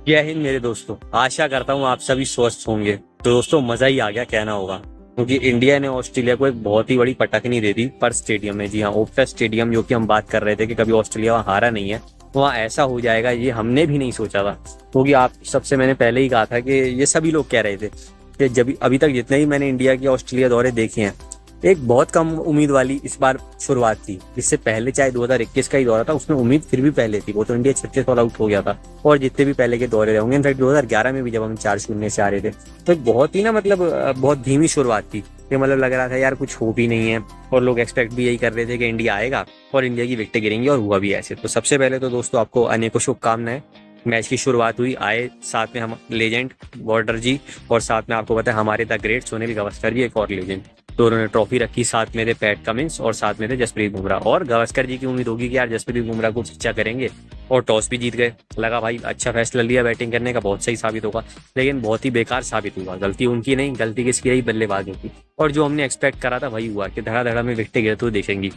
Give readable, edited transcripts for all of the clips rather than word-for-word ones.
जय हिंद मेरे दोस्तों। आशा करता हूँ आप सभी स्वस्थ होंगे। तो दोस्तों मजा ही आ गया कहना होगा, क्योंकि इंडिया ने ऑस्ट्रेलिया को एक बहुत ही बड़ी पटकनी दे दी पर स्टेडियम में। जी हाँ, ओप्टा स्टेडियम, जो कि हम बात कर रहे थे कि कभी ऑस्ट्रेलिया वहाँ हारा नहीं है, वहाँ ऐसा हो जाएगा ये हमने भी नहीं सोचा था। क्योंकि आप सबसे मैंने पहले ही कहा था कि ये सभी लोग कह रहे थे कि जब अभी तक जितने ही मैंने इंडिया के ऑस्ट्रेलिया दौरे देखे हैं, एक बहुत कम उम्मीद वाली इस बार शुरुआत थी। इससे पहले चाहे 2021 का ही दौरा था, उसमें उम्मीद फिर भी पहले थी, वो तो इंडिया 36 ऑल आउट हो गया था। और जितने भी पहले के दौरे रहे होंगे, इनफैक्ट 2011 में भी जब हम 4-0 से आ रहे थे, तो एक बहुत ही ना मतलब बहुत धीमी शुरुआत थी कि मतलब लग रहा था यार कुछ हो भी नहीं है। और लोग एक्सपेक्ट भी यही कर रहे थे कि इंडिया आएगा और इंडिया की विकेटें गिरेंगी, और हुआ भी ऐसे। तो सबसे पहले तो दोस्तों आपको अनेकों शुभकामनाएं। मैच की शुरुआत हुई, आए साथ में हम लेजेंड बॉर्डर जी, और साथ में आपको पता है हमारे द ग्रेट सुनील गावस्कर जी, एक और लेजेंड। तो उन्होंने ट्रॉफी रखी, साथ में थे पैट कमिंस और साथ में थे जसप्रीत बुमराह। और गावस्कर जी की उम्मीद होगी कि यार जसप्रीत बुमराह को अच्छा करेंगे, और टॉस भी जीत गए। लगा भाई अच्छा फैसला लिया बैटिंग करने का, बहुत सही साबित होगा। लेकिन बहुत ही बेकार साबित हुआ। गलती उनकी नहीं, गलती किसकी रही? बल्लेबाजों की। और जो हमने एक्सपेक्ट करा था वही हुआ कि धड़ाधड़ में विकेटें गिरते हुए देखेंगी।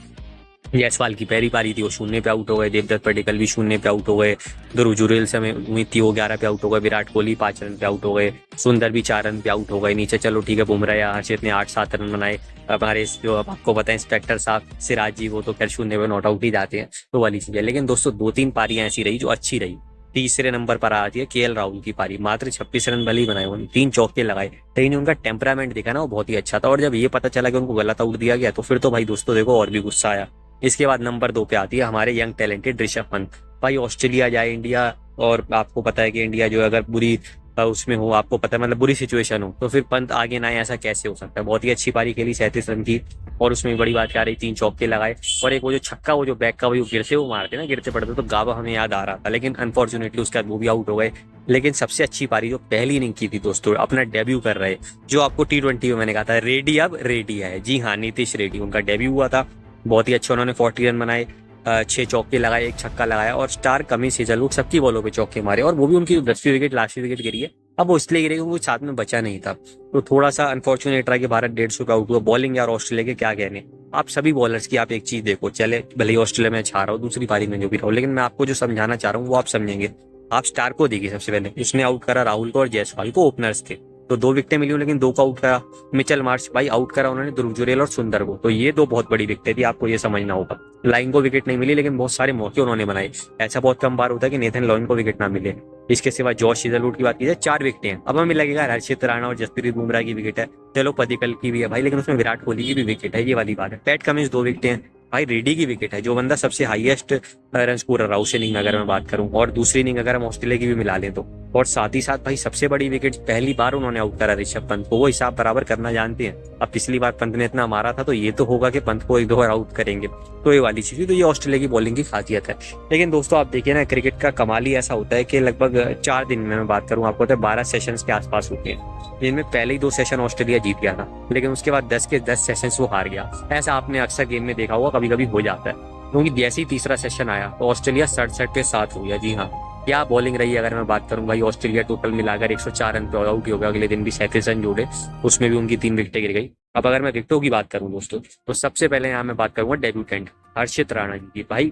जायसवाल की पहली पारी थी, वो शून्य पे आउट हो गए। देवदत्त पडिक्कल भी शून्य पे आउट हो गए। ध्रुव जुरेल से हमें उम्मीद थी वो 11 पे आउट हो गए। विराट कोहली 5 रन पे आउट हो गए। सुंदर भी 4 रन पे आउट हो गए। नीचे चलो ठीक है, बुमराह या हर्षित ने 8-7 रन बनाए। हमारे जो आपको पता है इंस्पेक्टर साहब सिराज जी, वो तो खैर शून्य पे नॉट आउट ही जाते हैं, तो वाली चीज है। लेकिन दोस्तों 2-3 पारियां ऐसी रही जो अच्छी रही। तीसरे नंबर पर आती है केएल राहुल की पारी। मात्र 26 रन भले ही बनाए, उन्होंने 3 चौके लगाए, लेकिन उनका टेम्परामेंट देखा ना, वो बहुत ही अच्छा था। और जब ये पता चला कि उनको गलत आउट दिया गया, तो फिर तो भाई दोस्तों देखो और भी गुस्सा आया। इसके बाद नंबर 2 पे आती है हमारे यंग टैलेंटेड ऋषभ पंत। भाई ऑस्ट्रेलिया जाए इंडिया, और आपको पता है कि इंडिया जो अगर बुरी उसमें हो, आपको पता है मतलब बुरी सिचुएशन हो, तो फिर पंत आगे ना आए, ऐसा कैसे हो सकता है? बहुत ही अच्छी पारी खेली, 37 रन की। और उसमें बड़ी बात क्या रही, 3 चौके लगाए। और एक वो जो छक्का, वो जो बैक का, वो गिरते वो मारते ना, गिरते पड़ते, तो गावा हमें याद आ रहा था। लेकिन अनफॉर्चुनेटली उसके बाद वो भी आउट हो गए। लेकिन सबसे अच्छी पारी जो पहली इनिंग की थी दोस्तों, अपना डेब्यू कर रहे, जो आपको T20 में मैंने कहा था रेडी, अब रेडी है। जी हाँ, नीतीश रेड्डी, उनका डेब्यू हुआ था। बहुत ही अच्छा उन्होंने 40 रन बनाए, 6 चौके लगाए, 1 छक्का लगाया। और स्टार कमी हेजलवुड सबकी बॉलों पे चौके मारे, और वो भी उनकी 10वीं विकेट, लास्टवीं विकेट गिरी है। अब वो इसलिए गिरी क्योंकि साथ में बचा नहीं था। तो थोड़ा सा अनफॉर्चुनेट रहा कि भारत 150 पे आउट हुआ। बॉलिंग यार ऑस्ट्रेलिया के क्या कहने। आप सभी बॉलर्स की आप एक चीज देखो, चले भले ही ऑस्ट्रेलिया में छा रहा हो दूसरी पारी में जो भी रहो, लेकिन मैं आपको जो समझाना चाह रहा हूँ वो आप समझेंगे। आप स्टार को देखिए सबसे पहले, उसने आउट करा राहुल को और जायसवाल को, ओपनर्स थे। तो 2 विकेटें मिली, लेकिन 2 को आउट करा। मिचेल मार्श भाई आउट करा उन्होंने ध्रुव जुरेल और सुंदर को। तो ये 2 बहुत बड़ी विकेटें थी, आपको ये समझना होगा। लाइन को विकेट नहीं मिली, लेकिन बहुत सारे मौके उन्होंने बनाए। ऐसा बहुत कम बार होता है कि नेथन लॉयन को विकेट ना मिले। इसके सिवा जॉश हेजलवुड की बात की जाए, 4 विकेटें हैं। अब हमें लगेगा हर्षित राणा और जसप्रीत बुमराह की विकेट है, चलो पडिक्कल की भी है भाई, लेकिन उसमें विराट कोहली की भी विकेट है, ये वाली बात है। पैट कमिंस 2 विकेटें हैं भाई, रेड्डी की विकेट है, जो बंदा सबसे हाईएस्ट रन स्कोरर रहा उस इनिंग में अगर मैं बात करूं, और दूसरी इनिंग अगर हम ऑस्ट्रेलिया की भी मिला लें तो। और साथ ही साथ भाई सबसे बड़ी विकेट पहली बार उन्होंने आउट करा ऋषभ पंत को, वो हिसाब बराबर करना जानते हैं। अब पिछली बार पंत ने इतना मारा था, तो ये तो होगा कि पंत को 1-2 बार आउट करेंगे। तो ये वाली चीज, तो ये ऑस्ट्रेलिया की बॉलिंग की खासियत है। लेकिन दोस्तों आप देखिए ना, क्रिकेट का कमाल ही ऐसा होता है कि लगभग 4 दिन में मैं बात करूं आपको, तो 12 सेशन के आसपास होते हैं, जिनमें पहले ही 2 सेशन ऑस्ट्रेलिया जीत गया था, लेकिन उसके बाद 10 के 10 सेशन वो हार गया। ऐसा आपने अक्सर गेम में देखा होगा, कभी कभी हो जाता है। क्योंकि जैसे ही तीसरा सेशन आया, तो ऑस्ट्रेलिया 67 पे 7 हो गया। जी हाँ, क्या बॉलिंग रही अगर मैं बात करूं भाई। ऑस्ट्रेलिया टोटल मिलाकर 104 रन पे आउट हो गया। अगले दिन भी 37 रन जोड़े, उसमें भी उनकी 3 विकेटें गिर गई। अब अगर मैं विकेटों की बात करूं दोस्तों, तो सबसे पहले यहाँ मैं बात करूंगा डेब्यूटेंट हर्षित राणा जी की। भाई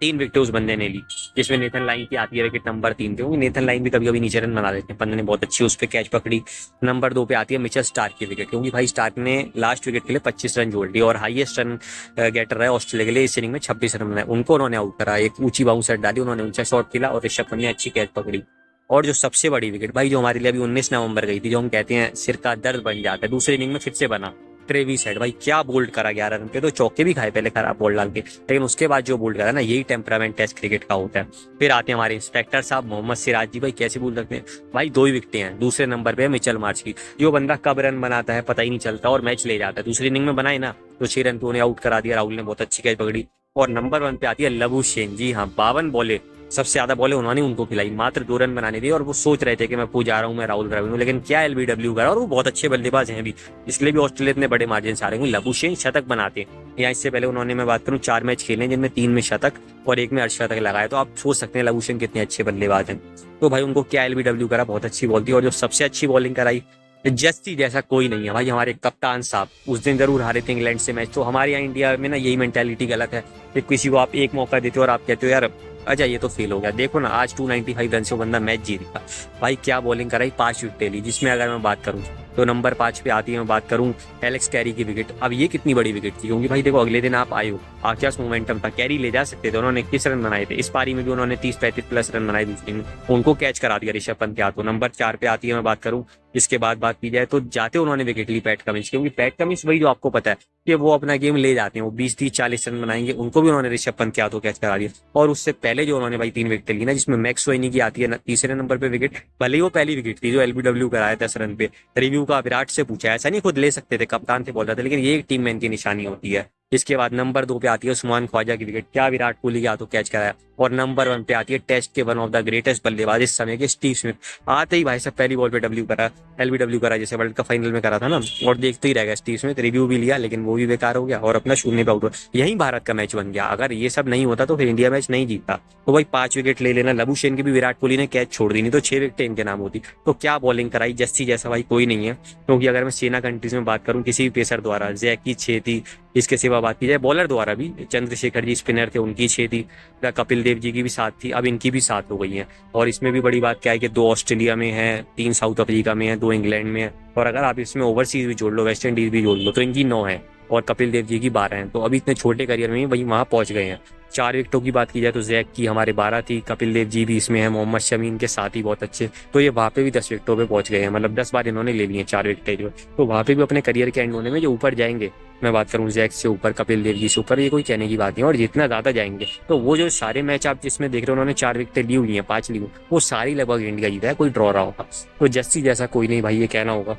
3 विकेटें उस बंदे ने ली, जिसमें नेथन लाइन की आती है विकेट नंबर 3 पे, क्योंकि नेथन लाइन भी कभी कभी नीचे रन बना देते हैं। बंदे ने बहुत अच्छी उस पर कैच पकड़ी। नंबर 2 पे आती है मिचेल स्टार्क की विकेट, क्योंकि भाई स्टार्क ने लास्ट विकेट के लिए 25 रन जोड़ दिए, और हाईएस्ट रन गेटर रहा है ऑस्ट्रेलिया के लिए इस इनिंग में, 26 रन बनाए। उनको उन्होंने आउट करा, एक ऊंची बाउंसर डाली उन्होंने, ऊंचा शॉट खेला, और ऋषभ पंत ने अच्छी कैच पकड़ी। और जो सबसे बड़ी विकेट भाई, जो हमारे लिए अभी 19 नवंबर गई थी, जो हम कहते हैं सिर का दर्द बन जाता है, दूसरी इनिंग में फिर से बना। ट्रेविस हेड भाई क्या बोल्ड करा 11 रन पे, तो चौके भी खाए पहले खराब बॉल डाल के, लेकिन उसके बाद जो बोल्ड करा ना, यही टेम्परामेंट टेस्ट क्रिकेट का होता है। फिर आते हैं हमारे इंस्पेक्टर साहब मोहम्मद सिराज जी, भाई कैसे भूल सकते हैं। भाई 2 ही विकेटें हैं। दूसरे नंबर पे है मिचेल मार्श की, जो बंदा कब रन बनाता है पता ही नहीं चलता, और मैच ले जाता है। दूसरी इनिंग में बनाए ना, तो 6 रन पे उन्हें आउट करा दिया। राहुल ने बहुत अच्छी कैच पकड़ी। और नंबर 1 पे आती है लबुशेन। जी हाँ, 52 बॉले, सबसे ज्यादा बॉलें उन्होंने उनको खिलाई, मात्र 2 रन बनाने दिए। और वो सोच रहे थे कि मैं पू जा रहा हूँ, मैं राहुल द्रविड़ हूँ, लेकिन क्या LBW करा। और वो बहुत अच्छे बल्लेबाज हैं भी, इसलिए भी ऑस्ट्रेलिया इतने बड़े मार्जिन से हारे हुए। लबुशेन शतक बनाते हैं, या इससे पहले उन्होंने मैं बात करूँ 4 मैच खेले, जिनमें 3 में शतक और 1 में अर्धशतक लगाया। तो आप सोच सकते हैं लबुशेन कितने अच्छे बल्लेबाज हैं। तो भाई उनको क्या LBW करा, बहुत अच्छी बॉल थी। और जो सबसे अच्छी बॉलिंग कराई, जस्सी जैसा कोई नहीं है भाई, हमारे कप्तान साहब। उस दिन जरूर हारे थे इंग्लैंड से मैच, तो हमारे यहाँ इंडिया में ना यही मेंटेलिटी गलत है कि किसी को आप एक मौका देते हो और आप कहते हो यार अच्छा ये तो फेल हो गया। देखो ना आज 295 रन से वो बंदा मैच जीत गया। भाई क्या बॉलिंग कराई, 5 विकेट ली, जिसमें अगर मैं बात करूँ तो नंबर 5 पे आती है, मैं बात करूँ एलेक्स कैरी की विकेट। अब ये कितनी बड़ी विकेट थी, क्योंकि भाई देखो अगले दिन आप आए हो, क्या मोमेंटम था, कैरी ले जा सकते थे, उन्होंने 21 रन बनाए थे, इस पारी में भी उन्होंने 30-35 प्लस रन बनाए दूसरी में, उनको कैच करा दिया ऋषभ पंत के हाथों। नंबर 4 पे आती है मैं बात करूँ, इसके बाद बात की जाए तो जाते उन्होंने विकेट ली पैट कमिंस, क्योंकि पैट कमिंस वही जो आपको पता है कि वो अपना गेम ले जाते हैं, वो 20-30-40 रन बनाएंगे, उनको भी उन्होंने ऋषभ पंत के हाथों कैच करा दिया। और उससे पहले जो उन्होंने भाई 3 विकेट ली ना, जिसमें मैक्स सोइनी की आती है तीसरे नंबर पे विकेट, भले ही वो पहली विकेट थी जो एलबीडब्ल्यू कराया 10 रन पे, रिव्यू का विराट से पूछा, ऐसा नहीं खुद ले सकते थे, कप्तान से बोल रहा था, लेकिन ये एक टीम मैन की निशानी होती है। इसके बाद नंबर 2 पे आती है उस्मान ख्वाजा की विकेट, क्या विराट कोहली के हाथों कैच कराया। और नंबर 1 पे आती है टेस्ट के वन ऑफ द ग्रेटेस्ट बल्लेबाज इस समय के स्टीव स्मिथ, आते ही भाई साहब पहली बॉल पे डब्ल्यू करा, एलबीडब्ल्यू करा, जैसे वर्ल्ड कप फाइनल में करा था ना, और देखते ही रह गया स्टीव स्मिथ, रिव्यू भी लिया लेकिन वो भी बेकार हो गया और अपना शून्य पे आउट हुआ। यही भारत का मैच बन गया, अगर ये सब नहीं होता तो फिर इंडिया मैच नहीं जीतता। तो भाई 5 विकेट ले लेना, लबू शेन की भी विराट कोहली ने कैच छोड़ दी, नहीं तो 6 विकेट इनके नाम होती। तो क्या बॉलिंग कराई, जस्सी जैसा भाई कोई नहीं है। क्योंकि अगर मैं सेना कंट्रीज में बात करूं, किसी भी पेसर द्वारा जैकी 6 थी, इसके सिवा बात की जाए बॉलर द्वारा भी चंद्रशेखर जी स्पिनर थे, उनकी 6 थी, कपिल देव जी की भी 7 थी, अब इनकी भी 7 हो गई है। और इसमें भी बड़ी बात क्या है कि 2 ऑस्ट्रेलिया में है, 3 साउथ अफ्रीका में है, 2 इंग्लैंड में है, और अगर आप इसमें ओवरसीज भी जोड़ लो, वेस्ट इंडीज भी जोड़ लो, तो इनकी 9 है और कपिल देव जी की 12 है। तो अभी इतने छोटे करियर में ही वही वहां पहुंच गए हैं। 4 विकेटों की बात की जाए तो जैक की हमारे 12 थी, कपिल देव जी भी इसमें है, मोहम्मद शमी इनके साथ ही बहुत अच्छे, तो ये वहाँ पे भी 10 विकेटों पे पहुंच गए हैं, मतलब 10 बार इन्होंने ले लिए 4 विकेटें जो, तो वहाँ पे भी अपने करियर के एंड होने में जो ऊपर जाएंगे, मैं बात करूं जैक से ऊपर, कपिल देव जी से ऊपर, ये कोई कहने की बात नहीं है। और जितना ज्यादा जाएंगे तो वो जो सारे मैच आप जिसमें देख रहे हो उन्होंने 4 विकेटें ली हुई हैं, 5 ली हुई, वो सारी लगभग इंडिया जीता है, कोई ड्रॉ रहा होगा। तो जस्सी जैसा कोई नहीं भाई, ये कहना होगा।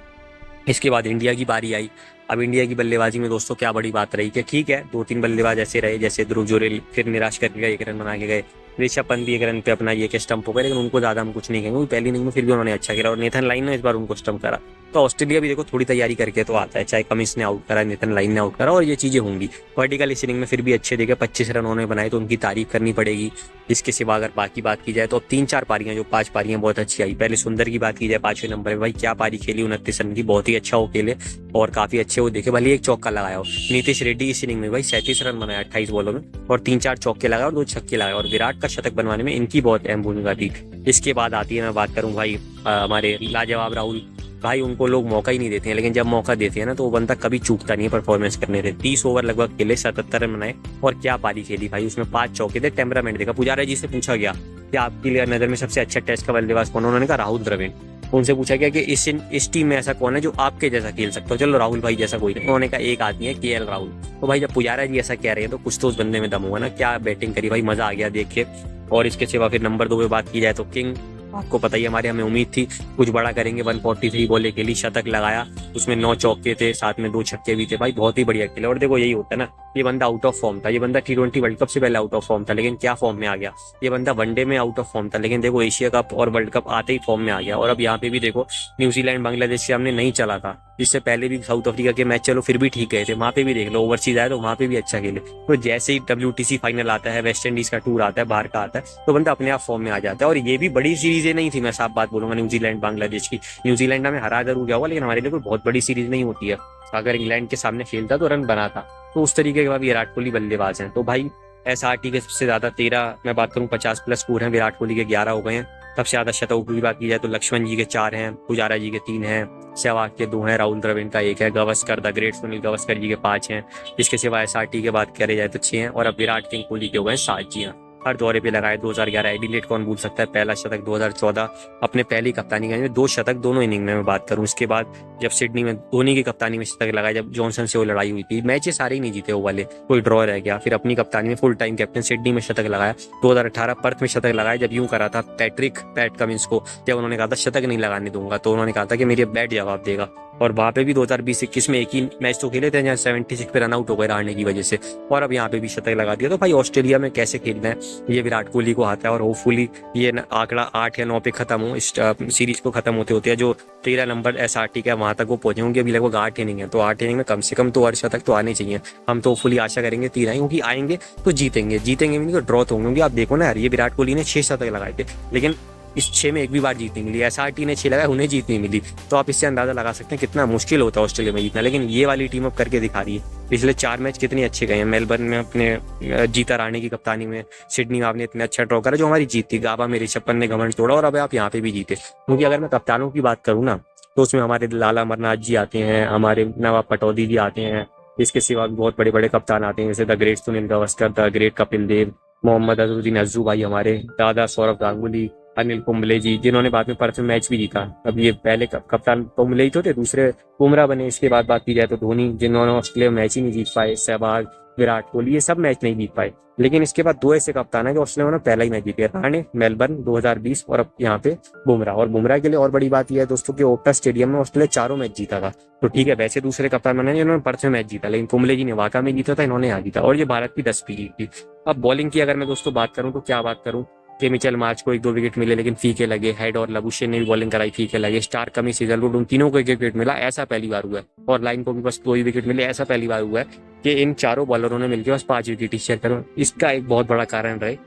इसके बाद इंडिया की बारी आई। अब इंडिया की बल्लेबाजी में दोस्तों क्या बड़ी बात रही कि ठीक है 2-3 बल्लेबाज ऐसे रहे, जैसे ध्रुव जुरेल फिर निराश करके गए, 1 रन बना के गए, ऋषभ पंत भी 1 रन पे अपना ये के स्टंप हो गए, लेकिन उनको ज्यादा हम कुछ नहीं कहेंगे, पहली इनिंग में फिर भी उन्होंने अच्छा खेला, और नेथन लाइन ने इस बार उनको स्टंप करा। तो ऑस्ट्रेलिया भी देखो थोड़ी तैयारी करके तो आता है, चाहे कमिंस ने आउट करा, नेथन लाइन ने आउट करा, और ये चीजें होंगी। वर्टिकल इस इनिंग में फिर भी अच्छे देखे, 25 रन उन्होंने बनाए, तो उनकी तारीफ करनी पड़ेगी। इसके सिवा अगर बाकी बात की जाए तो अब 3-4 पारियां, जो 5 पारियां बहुत अच्छी आई। पहले सुंदर की बात की जाए 5वें नंबर पे, भाई क्या पारी खेली, 29 रन की, बहुत ही अच्छा वो खेले और काफी अच्छे वो देखे, भले एक चौका लगाया हो। नीतीश रेड्डी इस इनिंग में भाई 37 रन बनाया 28 बॉलों में, और 3-4 चौके लगाए और 2 छक्के लगाए, और विराट का शतक बनवाने में इनकी बहुत अहम भूमिका थी। इसके बाद आती है मैं बात करूं भाई हमारे लाजवाब राहुल, भाई उनको लोग मौका ही नहीं देते हैं, लेकिन जब मौका देते हैं ना तो वो बंदा कभी चूकता नहीं है परफॉर्मेंस करने से। 30 ओवर लगभग खेले, 77 रन बनाए, और क्या पारी खेली भाई, उसमें 5 चौके थे, टेम्परामेंट देखा। पुजारा जी से पूछा गया कि आपकी नजर में सबसे अच्छा टेस्ट का बल्लेबाज कौन, उन्होंने कहा राहुल द्रविड़। उनसे पूछा गया कि इस टीम में ऐसा कौन है जो आपके जैसा खेल सकता हो, चलो राहुल भाई जैसा कोई नहीं, उन्होंने कहा एक आदमी है केएल राहुल। तो भाई जब पुजारा जी ऐसा कह रहे हैं तो कुछ तो उस बंदे में दम हुआ ना, क्या बैटिंग करी भाई, मजा आ गया देख के। और इसके सिवा फिर नंबर 2 पे बात की जाए तो किंग, आपको पता ही हमारे, हमें उम्मीद थी कुछ बड़ा करेंगे, 143 बॉलें खेली, शतक लगाया, उसमें 9 चौके थे, साथ में 2 छक्के भी थे, भाई बहुत ही बढ़िया खेला। और देखो यही होता है ना, ये बंदा आउट ऑफ फॉर्म था, ये बंदा T20 वर्ल्ड कप से पहले आउट ऑफ फॉर्म था, लेकिन क्या फॉर्म में आ गया। ये बंदा वनडे में आउट ऑफ फॉर्म था, लेकिन देखो एशिया कप और वर्ल्ड कप आते ही फॉर्म में आ गया। और अब यहाँ पे भी देखो न्यूजीलैंड बांग्लादेश के सामने नहीं चला था, इससे पहले भी साउथ अफ्रीका के मैच चलो फिर भी ठीक गए थे, वहां पे भी देख लो ओवरसीज आए तो वहां पे भी अच्छा खेले। तो जैसे ही WTC फाइनल आता है, वेस्ट इंडीज का टूर आता है, बाहर का आता है, तो बंदा अपने आप फॉर्म में आ जाता है। और ये भी बड़ी सीरीजें नहीं थी, मैं साफ बात बोलूंगा, न्यूजीलैंड बांग्लादेश की, न्यूजीलैंड हमें हरा जरूर गया होगा, लेकिन हमारे लिए कोई बहुत बड़ी सीरीज नहीं होती है। अगर इंग्लैंड के सामने खेलता तो रन बनाता। तो उस तरीके के बाद विराट कोहली बल्लेबाज हैं। तो भाई SRT के सबसे ज्यादा 13, मैं बात करूं 50+ स्कोर हैं, विराट कोहली के 11 हो गए हैं। सबसे ज्यादा शतकों की बात की जाए तो लक्ष्मण जी के 4 हैं, पुजारा जी के 3 हैं, सहवाग के 2 हैं, राहुल द्रविड़ का 1 है, गावस्कर द ग्रेट सुनील गावस्कर जी के 5 हैं। इसके सिवा SRT की बात करी जाए तो 6 हैं, और अब विराट किंग कोहली के हो गए 7 जी। हर दौरे पे लगाए, 2011 एडिलेड कौन भूल सकता है, पहला शतक, 2014 अपने पहली कप्तानी का 2 शतक दोनों इनिंग में मैं बात करूं। इसके बाद जब सिडनी में धोनी की कप्तानी में शतक लगाया, जब जॉनसन से वो लड़ाई हुई थी, मैच सारे ही नहीं जीते वो वाले, कोई ड्रॉ रह गया, फिर अपनी कप्तानी में फुल टाइम कैप्टन सिडनी में शतक लगाया। 2018 पर्थ में शतक लगाया, जब यूं करा था पैट कमिंस को, जब उन्होंने कहा था शतक नहीं लगाने दूंगा, तो उन्होंने कहा था कि मेरी बैट जवाब देगा। और वहां पे भी 2020-21 में एक ही मैच तो खेले थे जहाँ 76 पे रन आउट हो गए हारने की वजह से, और अब यहाँ पे भी शतक लगा दिया। तो भाई ऑस्ट्रेलिया में कैसे खेलना है ये विराट कोहली को आता है, और होपफुली ये आंकड़ा 8 या 9 पे खत्म हो, इस सीरीज को खत्म होते होते जो 13 नंबर SRT का वहां तक वो पहुंचेंगे। अभी लगभग 8 इनिंग है, तो 8 इनिंग में कम से कम तो अर्शतक तो आने चाहिए। हम तो फुली आशा करेंगे 3 आए, क्योंकि आएंगे तो जीतेंगे भी नहीं तो ड्रॉ तो होंगे। आप देखो ना यार, ये विराट कोहली ने 6 शतक लगाए थे, लेकिन इस 6 में एक भी बार जीत नहीं मिली। SRT ने 6 लगाया, उन्हें जीत नहीं मिली। तो आप इससे अंदाजा लगा सकते हैं कितना मुश्किल होता है ऑस्ट्रेलिया में जीतना। लेकिन ये वाली टीम अब करके दिखा रही है। पिछले 4 मैच कितने अच्छे गए हैं। मेलबर्न में अपने जीता रानी की कप्तानी में, सिडनी में आपने इतने अच्छा ड्रॉ करा जो हमारी जीत थी। गाबा में ऋषभ पंत ने घमंड तोड़ा और अब आप यहाँ पे भी जीते। क्योंकि अगर मैं कप्तानों की बात करूँ ना, तो उसमें हमारे लाला अमरनाथ जी आते हैं, हमारे नवाब पटौदी जी आते हैं। इसके सिवा भी बहुत बड़े बड़े कप्तान आते हैं, जैसे the great Sunil Gavaskar, the great Kapil Dev, Mohammad Azharuddin Ajju भाई हमारे, दादा सौरभ गांगुली, अनिल कुंबले जी, जिन्होंने बाद में परसों मैच भी जीता। अब ये पहले कप्तान कुंबले ही तो थे, दूसरे बुमराह बने। इसके बाद बात की जाए तो धोनी, जिन्होंने ऑस्ट्रेलिया मैच ही नहीं जीत पाए, सहवाग, विराट कोहली, ये सब मैच नहीं जीत पाए। लेकिन इसके बाद 2 ऐसे कप्तान है जो ऑस्ट्रेलिया में पहला ही मैच जीते, राणे, मेलबर्न 2020 और अब यहाँ पे बुमराह। और बुमराह के लिए और बड़ी बात यह है दोस्तों कि ओक्टा स्टेडियम में ऑस्ट्रेलिया 4 मैच जीता था। तो ठीक है, वैसे दूसरे कप्तान बने जिन्होंने परसों मैच जीता, लेकिन कुंबले जी ने वाका में जीता था, इन्होंने यहाँ जीता। और ये भारत की 10 जीत थी। अब बॉलिंग की अगर मैं दोस्तों बात करूं तो क्या बात करूं कि मिचेल मार्च को 1-2 विकेट मिले लेकिन फीके लगे। हेड और लबुशेन ने भी बॉलिंग कराई, फीके लगे। स्टार, कमी, सीजलवुड, उन तीनों को 1 विकेट मिला, ऐसा पहली बार हुआ है। और लाइन को भी बस 2 ही विकेट मिले, ऐसा पहली बार हुआ है कि इन चारों बॉलरों ने मिलकर बस 5 विकेट शेयर करो। इसका एक बहुत बड़ा कारण रहे,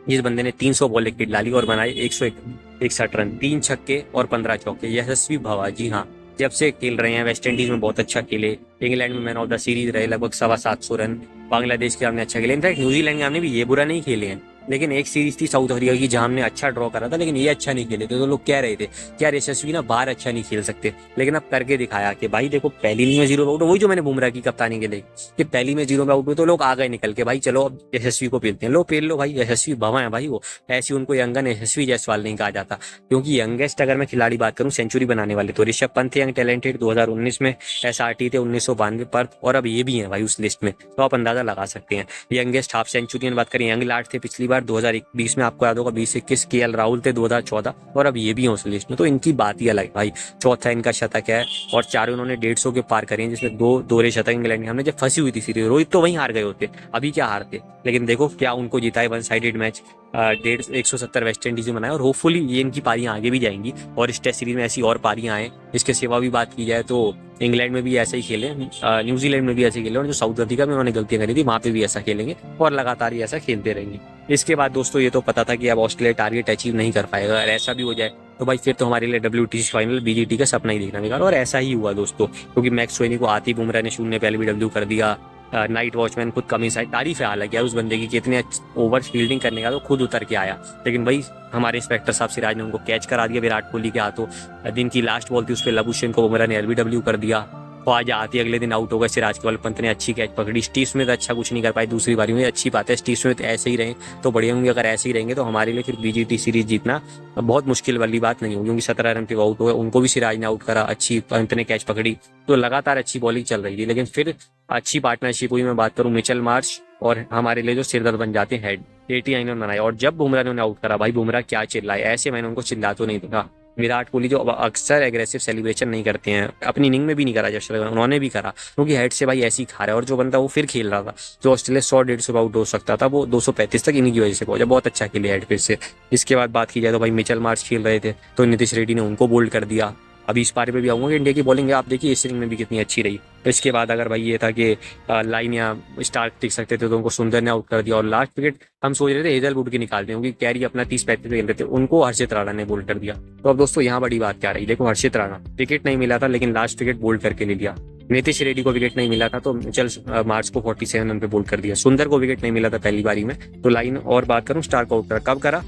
जिस बंदे ने 300 बॉल विकेट डाली और बनाए 161 रन, 3 छक्के और 15 चौके, यशस्वी भवा। जी हाँ, जब से खेल रहे हैं वेस्ट इंडीज में बहुत अच्छा खेले, इंग्लैंड में मैन ऑफ द सीरीज रहे, लगभग 725 रन। बांग्लादेश के हमने अच्छा खेले, इनफैक्ट न्यूजीलैंड के हमने भी ये बुरा नहीं खेले हैं। लेकिन एक सीरीज थी साउथ अफ्रीका की जहां हमने अच्छा ड्रॉ करा था, लेकिन ये अच्छा नहीं खेले थे। तो लोग कह रहे थे कि यार यशस्वी ना बाहर अच्छा नहीं खेल सकते, लेकिन अब करके दिखाया कि भाई देखो पहली इनिंग में 0 आउट, वही जो मैंने बुमराह की कप्तानी के लिए कि पहली में 0 आउट हुए तो लोग आ गए निकल के, भाई चलो अब यशस्वी को पेलते हैं। लो पेल लो भाई, यशस्वी भवा है भाई वो। ऐसी उनको यंगन यशस्वी जायसवाल नहीं कहा जाता, क्योंकि यंगेस्ट अगर मैं खिलाड़ी बात करूं सेंचुरी बनाने वाले तो ऋषभ पंत थे, यंग टैलेंटेड 2019 में, SRT थे 1992 पर, और अब ये भी है भाई उस लिस्ट में। तो आप अंदाजा लगा सकते हैं। यंगेस्ट हाफ सेंचुरियन बात करें, यंग लाट थे पिछली बार 2020 में, आपको याद होगा 2021, KL राहुल थे 2014, और अब ये भी हैं उस लिस्ट में। तो इनकी बात ही अलग भाई। चौथा इनका शतक है और चारों इन्होंने 150 के पार करे हैं, जिसमें 2 दोहरे शतक इंग्लैंड में। हमने जब फंसी हुई थी सीरीज, रोहित तो वहीं हार गए होते, अभी क्या हारते। लेकिन देखो क्या उनको जीता है 1 साइडेड मैच, 170 वेस्ट इंडीज में बनाया। और होपफुली ये इनकी पारियां आगे भी जाएंगी और इस टेस्ट सीरीज में ऐसी और पारियां आए। इसके सिवा भी बात की जाए तो इंग्लैंड में भी ऐसे ही खेले, न्यूजीलैंड में भी ऐसे खेले, और जो साउथ अफ्रीका में उन्होंने गलतियां करी थी वहां पे भी ऐसा खेलेंगे और लगातार ही ऐसा खेलते रहेंगे। इसके बाद दोस्तों ये तो पता था कि अब ऑस्ट्रेलिया टारगेट अचीव नहीं कर पाएगा। अगर ऐसा भी हो जाए तो भाई फिर तो हमारे लिए WTC फाइनल, BGT का सपना ही देखना बेकार। और ऐसा ही हुआ दोस्तों, क्योंकि मैक्स स्टोइनी को आती बुमराह ने 0 पे LBW कर दिया। नाइट वॉचमैन खुद कमी साइड तारीफ है हालांकि उस बंदे की कि इतने ओवर फील्डिंग करने का, तो खुद उतर के आया। लेकिन भाई हमारे इंस्पेक्टर साहब सिराज ने उनको कैच करा दिया विराट कोहली के हाथों। दिन की लास्ट बॉल थी, उस पर लबुशेन को बुमराह ने LBW कर दिया। ख्वाजा आती अगले दिन आउट हो गए, सिराज केवल पंत ने अच्छी कैच पकड़ी। स्टीव स्मिथ अच्छा कुछ नहीं कर पाई दूसरी बारी में, अच्छी बात है स्टीव स्मिथ ऐसे ही रहे तो बढ़िया होंगे। अगर ऐसे ही रहेंगे तो हमारे लिए फिर BGT सीरीज जीतना बहुत मुश्किल वाली बात नहीं होगी, क्योंकि 17 रन पे आउट हो गए। उनको भी सिराज ने आउट करा, अच्छी पंत ने कैच पकड़ी, तो लगातार अच्छी बॉलिंग चल रही थी। लेकिन फिर अच्छी पार्टनरशिप हुई। मैं बात करूं मिचेल मार्श और हमारे लिए जो सिरदर्द बन जाते हैं हेड, 89 रन बनाए। और जब बुमराह ने उन्हें आउट करा, भाई बुमराह क्या चिल्लाए, ऐसे मैंने उनको चिल्ला तो नहीं देखा। विराट कोहली जो अक्सर एग्रेसिव सेलिब्रेशन नहीं करते हैं, अपनी इनिंग में भी नहीं करा जब उन्होंने भी करा, क्योंकि हेड से भाई ऐसी खा रहा है। और जो बंदा वो फिर खेल रहा था, जो ऑस्ट्रेलिया 100-150 आउट हो सकता था, वो 235 तक इन्हीं की वजह से पहुंचा। बहुत अच्छा खेले हेड फिर से। इसके बाद बात की जाए तो भाई मिचेल मार्श खेल रहे थे तो नीतीश रेड्डी ने उनको बोल्ड कर दिया। अभी इस पारी पे भी आऊंगा कि इंडिया की बॉलिंग है, आप देखिए इस इनिंग में भी कितनी अच्छी रही। तो इसके बाद अगर भाई ये था कि लाइन या स्टार्क टिक सकते थे तो उनको सुंदर ने आउट कर दिया। और लास्ट विकेट हम सोच रहे थे हेजलवुड की निकालते हैं, क्योंकि कैरी अपना 30-35 खेल रहे थे, उनको हर्षित राणा ने बोल्ड कर दिया। तो अब दोस्तों यहाँ बड़ी बात क्या रही, देखो हर्षित राणा विकेट नहीं मिला था लेकिन लास्ट विकेट बोल्ड करके ले लिया। नीतीश रेड्डी को विकेट नहीं मिला था तो मिचेल मार्श को 47 रन पे बोल्ड कर दिया। सुंदर को विकेट नहीं मिला था पहली बारी में, तो लाइन और बात करूं स्टार्क आउट करा, कब करा,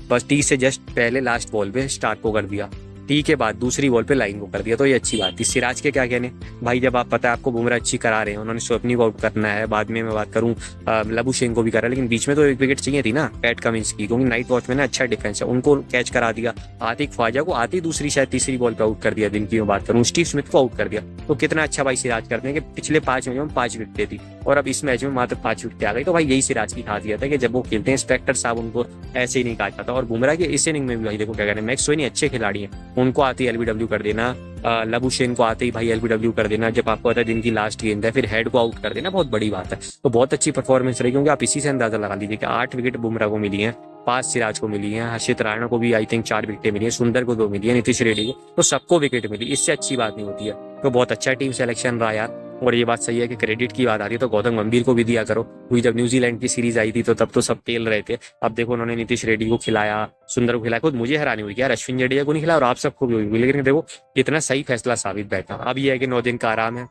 बस टी से जस्ट पहले लास्ट बॉल पे स्टार्क को कर दिया, टी के बाद दूसरी बॉल पे लाइन को कर दिया। तो ये अच्छी बात थी। सिराज के क्या कहने भाई, जब आप पता है आपको बुमराह अच्छी करा रहे हैं, उन्होंने स्वप्नी को आउट करना है, बाद में मैं बात करूं लबुशेन को भी करा, लेकिन बीच में तो 1 विकेट चाहिए थी ना पैट कमिंस की, क्योंकि नाइट वॉचमैन है, अच्छा डिफेंस है, उनको कैच करा दिया। आतिक ख्वाजा को आती दूसरी शायद तीसरी बॉल पे आउट कर दिया, दिन की मैं बात करूं स्टीव स्मिथ को आउट कर दिया। तो कितना अच्छा भाई सिराज करते हैं कि पिछले 5 मैचों में 5 विकेटें थी और अब इस मैच में मात्र 5 विकेटें आ गई। तो भाई यही सिराज की खासियत है कि जब वो खेलते हैं इंस्पेक्टर साहब उनको ऐसे ही नहीं कहा जाता। और बुमराह के इस इनिंग में भी भाई देखो क्या कहते हैं, मैक्स स्टोइनी अच्छे खिलाड़ी हैं, उनको आती LBW कर देना, लबुशेन को आते ही भाई LBW कर देना, जब आपको पता है दिन की लास्ट गेंद है, फिर हेड को आउट कर देना, बहुत बड़ी बात है। तो बहुत अच्छी परफॉर्मेंस रही, क्योंकि आप इसी से अंदाजा लगा लीजिए कि 8 विकेट बुमराह को मिली हैं, 5 सिराज को मिली हैं, हर्षित राणा को भी आई थिंक 4 विकेटें मिली हैं, सुंदर को 2 मिली है, नीतीश रेड्डी को, तो सबको विकेट मिली। इससे अच्छी बात नहीं होती है। तो बहुत अच्छा टीम सिलेक्शन रहा यार। और ये बात सही है कि क्रेडिट की बात आती है तो गौतम गंभीर को भी दिया करो, क्योंकि जब न्यूजीलैंड की सीरीज आई थी तो तब तो सब पेल रहे थे। अब देखो उन्होंने नीतीश रेड्डी को खिलाया, सुंदर को खिलाया, खुद मुझे हैरानी हुई कि यार अश्विन जडेजा को नहीं खिलाया और आप सबको भी हुई, लेकिन देखो कितना सही फैसला साबित बैठा। अब ये है कि 9 दिन का आराम है,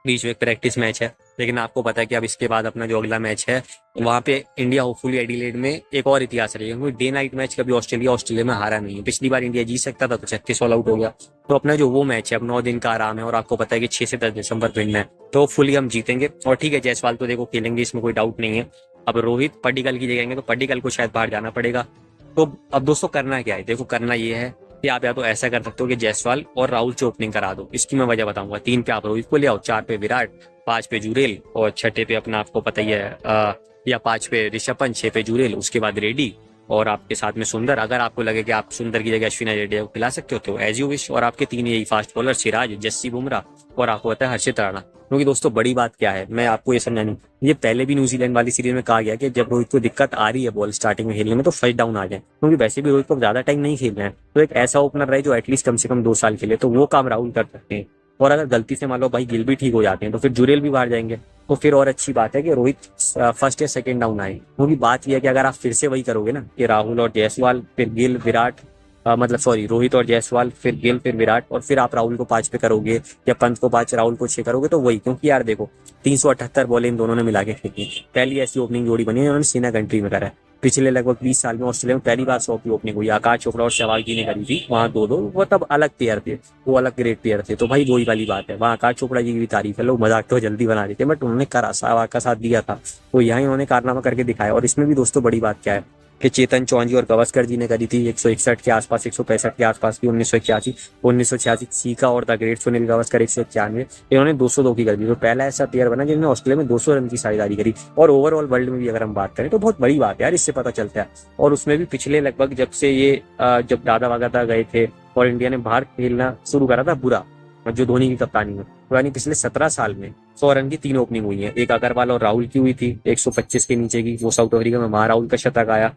बीच में एक प्रैक्टिस मैच है, लेकिन आपको पता है कि अब इसके बाद अपना जो अगला मैच है वहाँ पे इंडिया होपफुली एडिलेड में एक और इतिहास रहेगा, क्योंकि डे नाइट मैच कभी ऑस्ट्रेलिया में हारा नहीं है। पिछली बार इंडिया जीत सकता था तो 36 ऑल आउट हो गया। तो अपना जो वो मैच है, अब 9 दिन का आराम है और आपको पता है कि 6 से 10 दिसंबर भिड़ना है, तो फुली हम जीतेंगे। और ठीक है, जायसवाल तो देखो खेलेंगे, इसमें कोई डाउट नहीं है। अब रोहित पड्डीकल की जगह आएंगे तो पड्डीकल को शायद बाहर जाना पड़ेगा। तो अब दोस्तों करना क्या है, देखो करना ये है कि आप या तो ऐसा कर सकते हो कि जायसवाल और राहुल से ओपनिंग करा दो। इसकी मैं वजह बताऊंगा। 3 पे आप रोहित को ले आओ, 4 पे विराट, 5 पे जुरेल और 6 पे अपना आपको पता ही है या 5 पे ऋषभ पंत, 6 पे जुरेल, उसके बाद रेड्डी और आपके साथ में सुंदर। अगर आपको लगे कि आप सुंदर की जगह अश्विन जडेजा को खिला सकते हो तो एज यू विश। और आपके 3 यही फास्ट बॉलर सिराज, जस्सी बुमराह और आपको पता है हर्षित राणा। क्योंकि दोस्तों बड़ी बात क्या है, मैं आपको ये समझानी, ये पहले भी न्यूजीलैंड वाली सीरीज में कहा गया कि जब रोहित को दिक्कत आ रही है बॉल स्टार्टिंग में खेलने में तो फर्स्ट डाउन आ जाए, क्योंकि वैसे भी रोहित को ज्यादा टाइम नहीं खेलना है। तो एक ऐसा ओपनर रहे जो एटलीस्ट कम से कम 2 साल खेले, तो वो काम राहुल कर सकते हैं। और अगर गलती से मान लो भाई गिल भी ठीक हो जाते हैं तो फिर जुरेल भी बाहर जाएंगे, तो फिर और अच्छी बात है कि रोहित फर्स्ट या सेकंड डाउन आए। क्योंकि बात यह है कि अगर आप फिर से वही करोगे ना कि राहुल और जायसवाल फिर गिल विराट, मतलब सॉरी रोहित और जायसवाल फिर गिल फिर विराट और फिर आप राहुल को 5 पे करोगे या पंत को 5 राहुल को 6 करोगे, तो वही। क्योंकि यार देखो 378 बॉल इन दोनों ने मिला के फेंकी, पहली ऐसी ओपनिंग जोड़ी बनी है उन्होंने सीना कंट्री में करा है। पिछले लगभग 20 साल में ऑस्ट्रेलिया में पहली बार 100 की ओपनिंग हुई। आकाश चोपड़ा और सहवाग जी ने करी थी वहाँ 2-2, वो तब अलग प्लेयर थे, वो अलग ग्रेट प्लेयर थे। तो भाई वही वाली बात है, वहाँ आकाश चोपड़ा जी की भी तारीफ है, लोग मजाक तो जल्दी बना देते हैं बट उन्होंने करा, सहवाग का साथ दिया था, तो यहाँ इन्होंने कारनामा करके दिखाया। और इसमें भी दोस्तों बड़ी बात क्या है कि चेतन चौहान जी और गावस्कर जी ने करी थी 161 के आसपास, 165 के आसपास की, 1986 सीखा और द ग्रेट सुनील गावस्कर 191, इन्होंने 202 की कर दी। तो पहला ऐसा प्लेयर बना जिन्होंने ऑस्ट्रेलिया में 200 रन की साझेदारी करी। और ओवरऑल वर्ल्ड में भी अगर हम बात करें तो बहुत बड़ी बात है यार, इससे पता चलता है। और उसमें भी पिछले लगभग जब से ये जब दादा वागदा गए थे और इंडिया ने बाहर खेलना शुरू करा था बुरा, जो धोनी की कप्तानी में, यानी पिछले 17 साल में 100 रन की 3 ओपनिंग हुई है। एक अग्रवाल और राहुल की हुई थी 125 के नीचे की, वो साउथ अफ्रीका में वहां राहुल का शतक आया।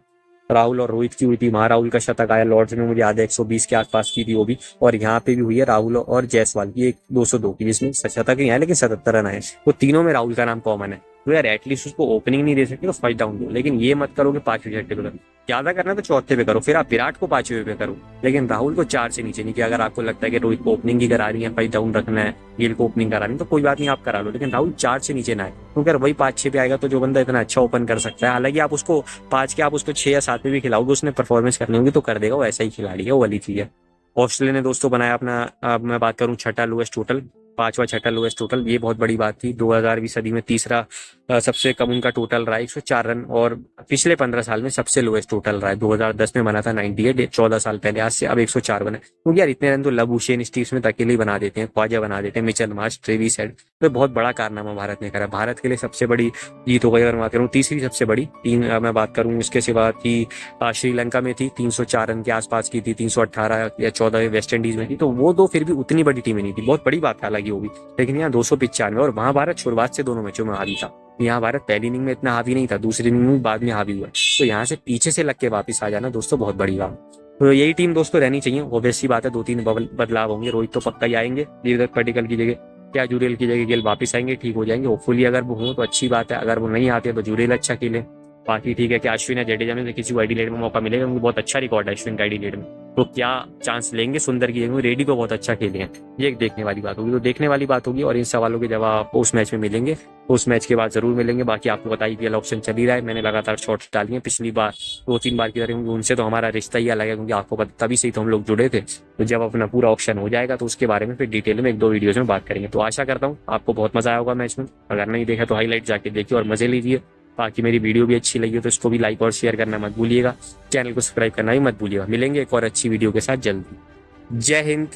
राहुल और रोहित की हुई थी, वहां राहुल का शतक आया, लॉर्ड्स में मुझे याद है 120 के आसपास की थी वो भी। और यहाँ पे भी हुई है राहुल और जायसवाल की एक 202 की, जिसमें शतक नहीं आया लेकिन 77 रन आए। तो तीनों में राहुल का नाम कॉमन है। तो यार एटलीस्ट उसको ओपनिंग नहीं दे सकते तो फर्स्ट डाउन दो, लेकिन ये मत करो कि 5वें 6वें पे करो, ज्यादा करना तो 4थे पे करो, फिर आप विराट को 5वें पे करो, लेकिन राहुल को 4 से नीचे नहीं। कि अगर आपको लगता है कि रोहित को ओपनिंग ही करा रही है, फर्स्ट डाउन रखना है, गिल को ओपनिंग करा रही है, तो कोई बात नहीं आप करा लो, लेकिन राहुल 4 से नीचे ना है। क्योंकि अगर वही 5-6 पे आएगा तो जो बंदा इतना अच्छा ओपन कर सकता है, हालांकि आप उसको 5 के आप उसको 6 या 7 में भी खिलाओगे, उसने परफॉर्मेंस करनी होगी तो कर देगा, वो ऐसा ही खिलाड़ी है, वो वाली चीज है। ऑस्ट्रेलिया ने दोस्तों बनाया अपना, अब मैं बात करूं छठा लोएस्ट टोटल, 5वां छठा लोएस्ट टोटल, ये बहुत बड़ी बात थी। 2000वीं सदी में तीसरा सबसे कम उनका टोटल रहा 104 रन, और पिछले 15 साल में सबसे लोएस्ट टोटल रहा है। 2010 में बना था 98, 14 साल पहले आज से, अब 104 बने। क्योंकि यार इतने रन तो लबुशेन स्टीव स्मिथ अकेले बना देते हैं, ख्वाजा बना देते हैं, मिचेल मार्श, ट्रेविस हेड। तो बहुत बड़ा कारनामा भारत ने करा, भारत के लिए सबसे बड़ी जीत हो गई। अगर मैं बात करूँ तीसरी सबसे बड़ी, मैं बात करूँ इसके सिवा थी श्रीलंका में थी 304 रन के आसपास की थी, 318 या 14 वेस्ट इंडीज में थी, तो वो दो फिर भी उतनी बड़ी टीमें नहीं थी, बहुत बड़ी बात है हालांकि वो भी। लेकिन यहाँ 295, और वहां भारत शुरुआत से दोनों मैचों में हावी था। यहाँ भारत पहली इनिंग में इतना हावी नहीं था, दूसरी इनिंग में बाद में हावी हुआ। तो यहाँ से पीछे से लग के वापस आ जाना दोस्तों बहुत बड़ी बात। तो यही टीम दोस्तों रहनी चाहिए। ऑब्वियस सी बात है 2-3 बदलाव होंगे, रोहित तो पक्का ही आएंगे, देवदत्त पडिक्कल की जगह, क्या जुरेल की जगह गिल वापस आएंगे, ठीक हो जाएंगे होपफुली। अगर वो हो तो अच्छी बात है, अगर वो नहीं आते तो जुरेल अच्छा खेले। बाकी ठीक है कि अश्विन या जडेजा में से किसी को एडिलेड में मौका मिलेगा, उनको बहुत अच्छा रिकॉर्ड है अश्विन का एडिलेड में, तो क्या चांस लेंगे सुंदर की जगह। रेडी तो बहुत अच्छा खेले हैं, ये एक देखने वाली बात होगी। तो देखने वाली बात होगी और इन सवालों के जवाब उस मैच में मिलेंगे, उस मैच के बाद जरूर मिलेंगे। बाकी आपको बताइए कि ऑप्शन चल ही रहा है, मैंने लगातार शॉर्ट्स डाली हैं पिछली बार 2-3 बार की तरह, उनसे तो हमारा रिश्ता ही अलग है, क्योंकि आपको पता तभी से तो हम लोग जुड़े थे। तो जब अपना पूरा ऑप्शन हो जाएगा तो उसके बारे में फिर डिटेल में 1-2 वीडियोज में बात करेंगे। तो आशा करता हूँ आपको बहुत मजा आया होगा मैच में, अगर नहीं देखा तो हाईलाइट जाके देखिए और मजे लीजिए। बाकी मेरी वीडियो भी अच्छी लगी हो तो इसको भी लाइक और शेयर करना मत भूलिएगा, चैनल को सब्सक्राइब करना भी मत भूलिएगा। मिलेंगे एक और अच्छी वीडियो के साथ जल्दी। जय हिंद,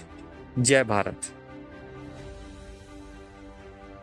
जय भारत।